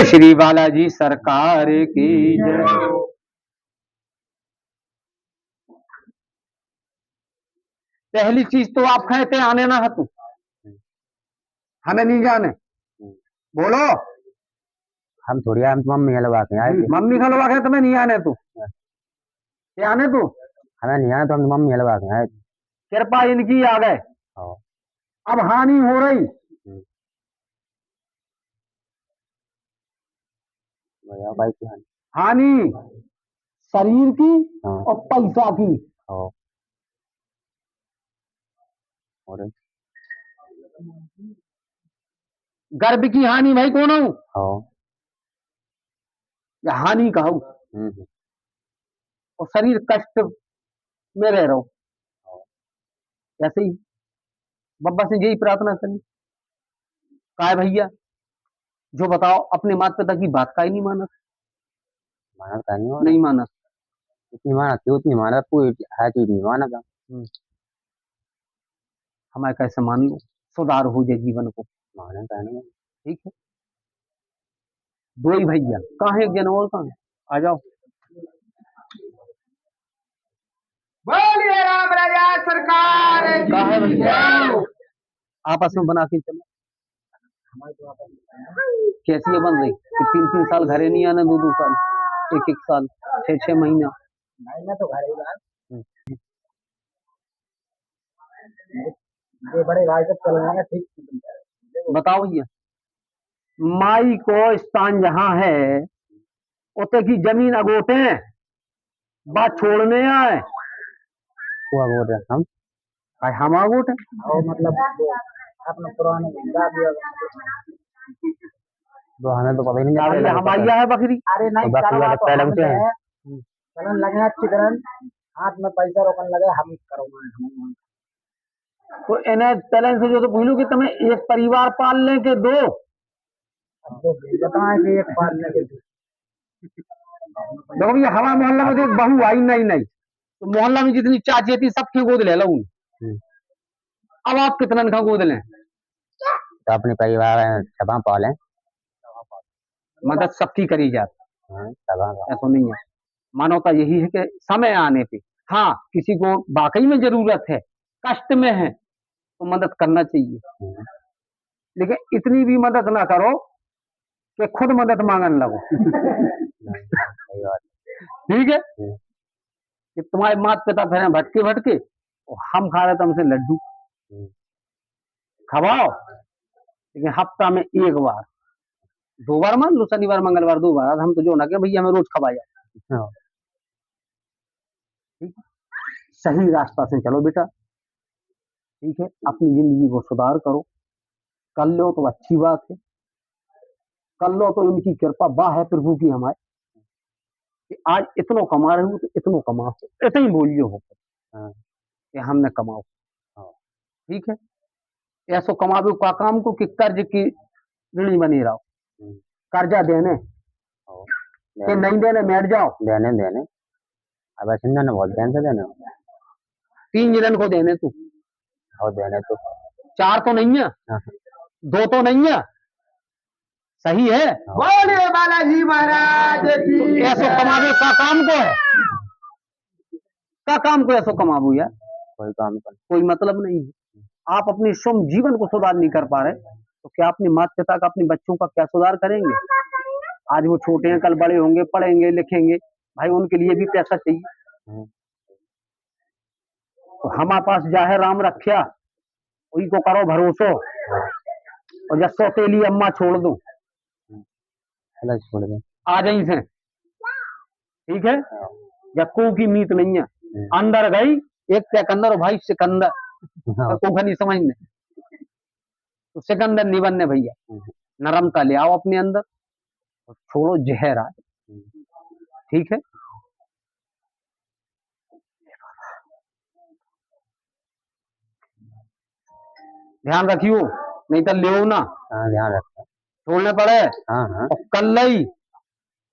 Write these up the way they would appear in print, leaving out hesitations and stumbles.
श्री बालाजी सरकार की जय। पहली चीज तो आप कहते आने ना तू, हमें नहीं जाने, बोलो। हम थोड़ी हम मम्मी हलवा के आए थे। मम्मी हलवा के तुम्हें नहीं आने तू, क्या आने तू? हमें नहीं आना तो हम मम्मी हलवा के आए थे। कृपा इनकी आ गए, अब हानि हो रही। भाई की हानि शरीर की और पैसा की। गर्भ की हानि भाई कौन हो? या हानि कहूं, और शरीर कष्ट में रह रहो। ऐसे ही बब्बा से यही प्रार्थना करी, काय भैया जो बताओ अपने माता पिता की बात का ही नहीं माना। नहीं माना, इतनी माना थी उतनी माना, कोई है चीज नहीं माना था। हमारे कैसे मान लो, सुधार हो जाए जीवन को। ठीक है, दो ही भैया कहाँ है, एक जन और कहाँ, आ जाओ। बोलिए राम राजा सरकार कहाँ है भैया, आपस में बना के चलो। कैसी है बन रही कि 3-3 साल घरे नहीं आना, 2-2 साल, 1-1 साल, 6-6 महीना तो घरे ये बड़े भाई सब चल रहे हैं। ठीक बताओ भैया, माई को स्थान जहाँ है उते की जमीन अगोटे बात छोड़ने आए। वो अगोटे हम अगोटे मतलब अपने पुराने तो हमें तो पता ही नहीं। हमारी है बकरी। अरे नहीं चलन लगे अच्छी तरह, हाथ में पैसा रोकने लगे, हम करोगे तो इन्हें टैलेंट से जो तो बोलूं कि तुम्हें एक परिवार पालने के दो, बताएं कि एक पालने के दो। देखो भैया हमारा मोहल्ला में एक बहू आई नहीं तो मोहल्ला में जितनी चाची थी सबकी गोद ले लो। अब आप कितना का गोद लें? तो अपने परिवार सभा पालें, मदद सबकी करी जाती, ऐसा नहीं है। मानवता यही है कि समय आने पे हाँ किसी को वाकई में जरूरत है, कष्ट में है तो मदद करना चाहिए, लेकिन इतनी भी मदद ना करो कि खुद मदद मांगने लगो। ठीक है कि तुम्हारे माता पिता फिर भटके भटके और हम खा रहे थे हमसे लड्डू, खवाओ लेकिन हफ्ता में 1 बार 2 बार, मान लो शनिवार मंगलवार 2 बार, हम तो जो ना कि भैया हमें रोज खवाया। ठीक है, सही रास्ता से चलो बेटा। ठीक है, अपनी जिंदगी को सुधार करो, कर लो तो अच्छी बात है, कर लो तो इनकी कृपा वाह है प्रभु की हमारे कि आज इतनो कमा रहे हो तो इतनो कमाओ, इतना ही बोलियो हो कि हमने कमाओ। ठीक है, ऐसो कमाओ का काम को कि कर्ज की ऋणी बनी रहो, कर्जा देने कि नहीं देने बैठ जाओ, देने अब ऐसे ना बहुत ध्यान से देने 3 जन को देने तू, और देने तो 4 तो नहीं है, 2 तो नहीं है, सही है। बोलिए बालाजी महाराज की। ऐसो कमाबो का काम को है, का काम को ऐसो कमाबो यार, कोई काम कर, कोई मतलब नहीं है। आप अपने स्वयं जीवन को सुधार नहीं कर पा रहे तो क्या अपने माता पिता का, अपने बच्चों का क्या सुधार करेंगे? आज वो छोटे हैं, कल बड़े होंगे, पढ़ेंगे लिखेंगे, भाई उनके लिए भी पैसा चाहिए। तो हमारे पास जाहे राम रखिया, वही को करो भरोसो, और जब सौतेली अम्मा छोड़ दो छोड़ दे आ जाई से। ठीक है, जब को की मीत नहीं है, अंदर गई एक सिकंदर और भाई सिकंदर को नहीं समझने तो सिकंदर नहीं बनने भैया, नरमता ले आओ अपने अंदर और छोड़ो जहर आज। ठीक है, ध्यान रखियो नहीं तो ले ना, ध्यान रखना छोड़ने पड़े। और कल नहीं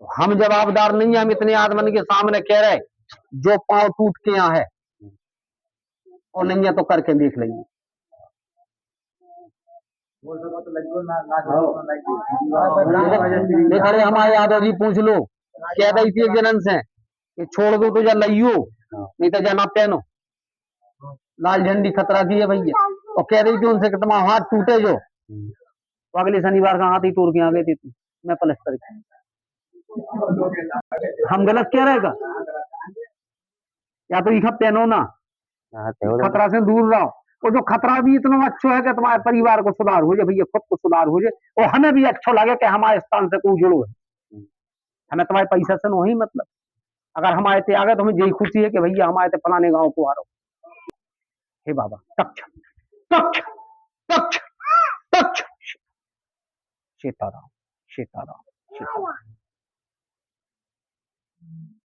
हम जवाबदार नहीं है, हम इतने आदमी के सामने कह रहे जो पांव टूट के यहाँ है और नहीं है तो करके देख लेंगे। वो सब तो लग गयो ना ना जोड़ो ना लग गई देख अरे हमारे यादव जी पूछ लो कह रही थी एक जनन से कि छोड़ दो तो जा लइयो नहीं तो जाना पहनो लाल झंडी खतरा की है भैया और कह रही थी उनसे कि तुम्हारा हाथ टूटे जो तो अगले शनिवार का हाथ ही तोड़ के आ गई थी मैं पलस्तर की हम गलत कह रहे का या तो इखा पहनो ना खतरा से दूर रहो और जो खतरा भी इतना अच्छा है कि तुम्हारे परिवार को सुधार हो जाए भैया खुद को सुधार हो जाए और हमें भी अच्छा लगे कि हमारे स्थान से कोई जुड़ो है हमें तुम्हारे पैसा से नहीं मतलब अगर हमारे ते आ गए तो हमें यही खुशी है कि भैया हमारे ते फलाने गांव को आ रहा हो हे बाबा तक्ष तक्ष तक्ष तक्ष सीताराम सीताराम सीताराम